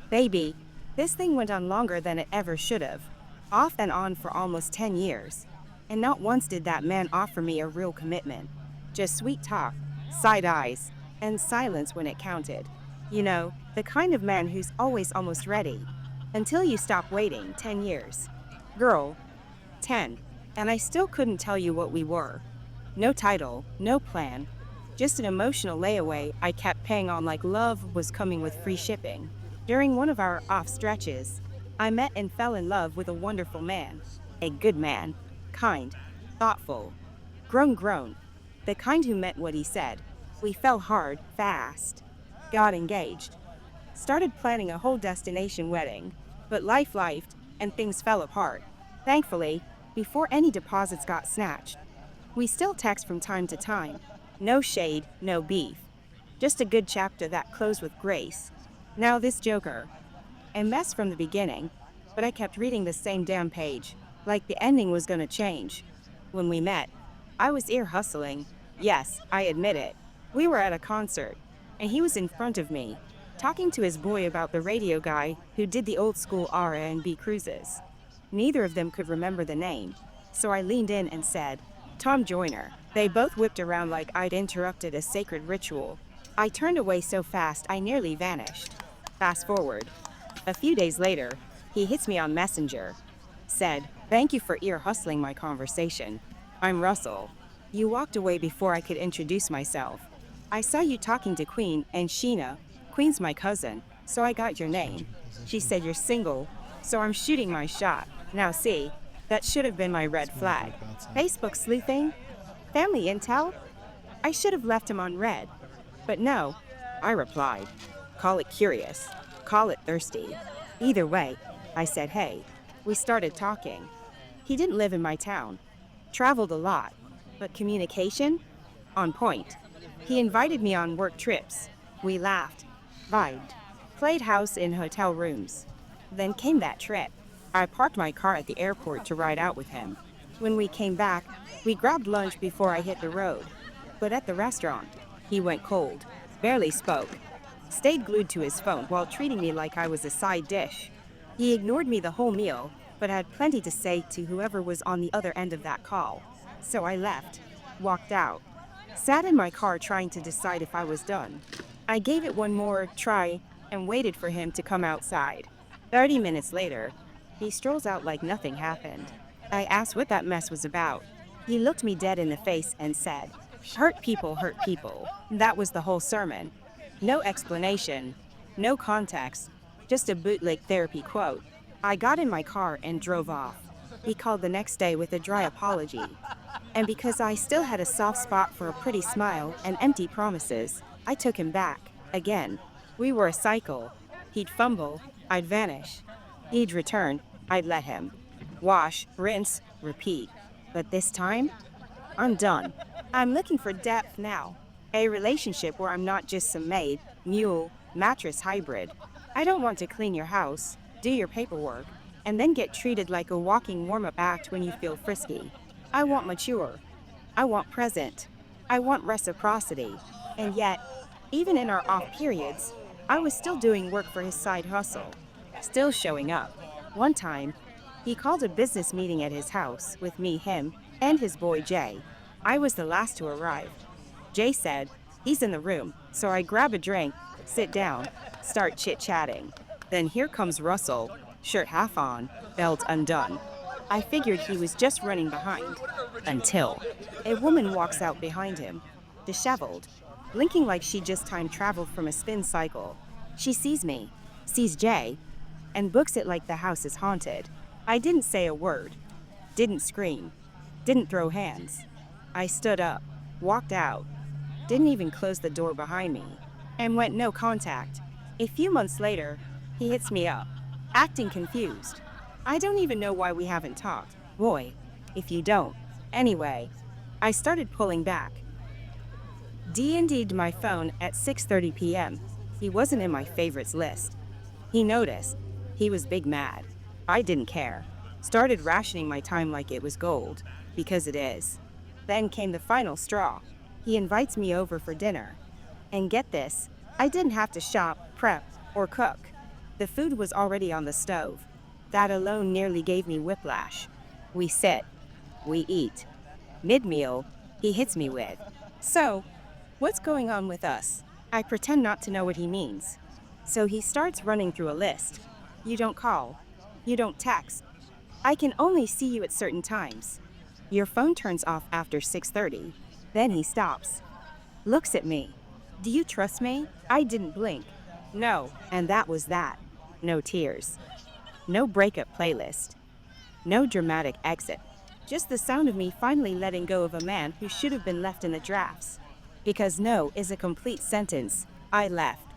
Baby, this thing went on longer than it ever should have. Off and on for almost 10 years. And not once did that man offer me a real commitment. Just sweet talk, side eyes, and silence when it counted. You know, the kind of man who's always almost ready. Until you stop waiting 10 years. Girl, 10. And I still couldn't tell you what we were. No title, no plan. Just an emotional layaway I kept paying on like love was coming with free shipping. During one of our off stretches, I met and fell in love with a wonderful man. A good man. Kind. Thoughtful. Grown. The kind who meant what he said. We fell hard, fast. Got engaged. Started planning a whole destination wedding. But life lifed, and things fell apart. Thankfully, before any deposits got snatched. We still text from time to time. No shade, no beef. Just a good chapter that closed with grace. Now this joker. A mess from the beginning, but I kept reading the same damn page, like the ending was gonna change. When we met, I was ear hustling. Yes, I admit it. We were at a concert, and he was in front of me, talking to his boy about the radio guy who did the old school R&B cruises. Neither of them could remember the name, so I leaned in and said, Tom Joyner. They both whipped around like I'd interrupted a sacred ritual. I turned away so fast I nearly vanished. Fast forward. A few days later, he hits me on Messenger. Said, thank you for ear hustling my conversation. I'm Russell. You walked away before I could introduce myself. I saw you talking to Queen and Sheena. Queen's my cousin, so I got your name. She said you're single, so I'm shooting my shot. Now see, that should have been my red flag. Facebook sleuthing? Family intel? I should have left him on red. But no, I replied. Call it curious. Call it thirsty. Either way, I said hey. We started talking. He didn't live in my town. Traveled a lot. But communication? On point. He invited me on work trips. We laughed. Vibed. Played house in hotel rooms. Then came that trip. I parked my car at the airport to ride out with him. When we came back, we grabbed lunch before I hit the road. But at the restaurant, he went cold. Barely spoke. Stayed glued to his phone while treating me like I was a side dish. He ignored me the whole meal, but had plenty to say to whoever was on the other end of that call. So I left, walked out, sat in my car trying to decide if I was done. I gave it one more try and waited for him to come outside. 30 minutes later, he strolls out like nothing happened. I asked what that mess was about. He looked me dead in the face and said, hurt people hurt people. That was the whole sermon. No explanation, no context, just a bootleg therapy quote. I got in my car and drove off. He called the next day with a dry apology. And because I still had a soft spot for a pretty smile and empty promises, I took him back, again. We were a cycle. He'd fumble, I'd vanish. He'd return, I'd let him. Wash, rinse, repeat. But this time, I'm done. I'm looking for depth now. A relationship where I'm not just some maid, mule, mattress hybrid. I don't want to clean your house, do your paperwork, and then get treated like a walking warm-up act when you feel frisky. I want mature. I want present. I want reciprocity. And yet, even in our off periods, I was still doing work for his side hustle. Still showing up. One time, he called a business meeting at his house with me, him, and his boy Jay. I was the last to arrive. Jay said, he's in the room, so I grab a drink, sit down, start chit-chatting. Then here comes Russell, shirt half on, belt undone. I figured he was just running behind. Until a woman walks out behind him, disheveled, blinking like she just time traveled from a spin cycle. She sees me, sees Jay, and books it like the house is haunted. I didn't say a word, didn't scream, didn't throw hands. I stood up, walked out, didn't even close the door behind me, and went no contact. A few months later, he hits me up, acting confused. I don't even know why we haven't talked. Boy, if you don't. Anyway, I started pulling back. D&D'd my phone at 6:30 p.m. He wasn't in my favorites list. He noticed. He was big mad. I didn't care. Started rationing my time like it was gold, because it is. Then came the final straw. He invites me over for dinner. And get this, I didn't have to shop, prep, or cook. The food was already on the stove. That alone nearly gave me whiplash. We sit. We eat. Mid-meal, he hits me with, "So, what's going on with us?" I pretend not to know what he means. So he starts running through a list. "You don't call. You don't text. I can only see you at certain times. Your phone turns off after 6:30. Then he stops. Looks at me. "Do you trust me?" I didn't blink. No, and that was that. No tears. No breakup playlist. No dramatic exit. Just the sound of me finally letting go of a man who should have been left in the drafts. Because no is a complete sentence, I left.